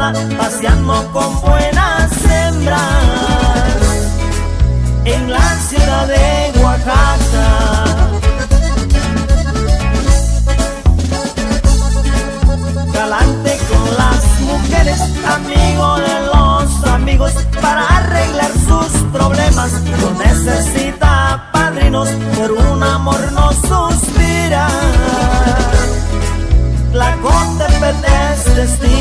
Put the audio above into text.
semana paseando con buenas hembras en la ciudad de Oaxaca. Galante con las mujeres, amigo de los amigos, para arreglar sus problemas. No necesita padrinos, por un amor no suspira. Tlacotepec es destino.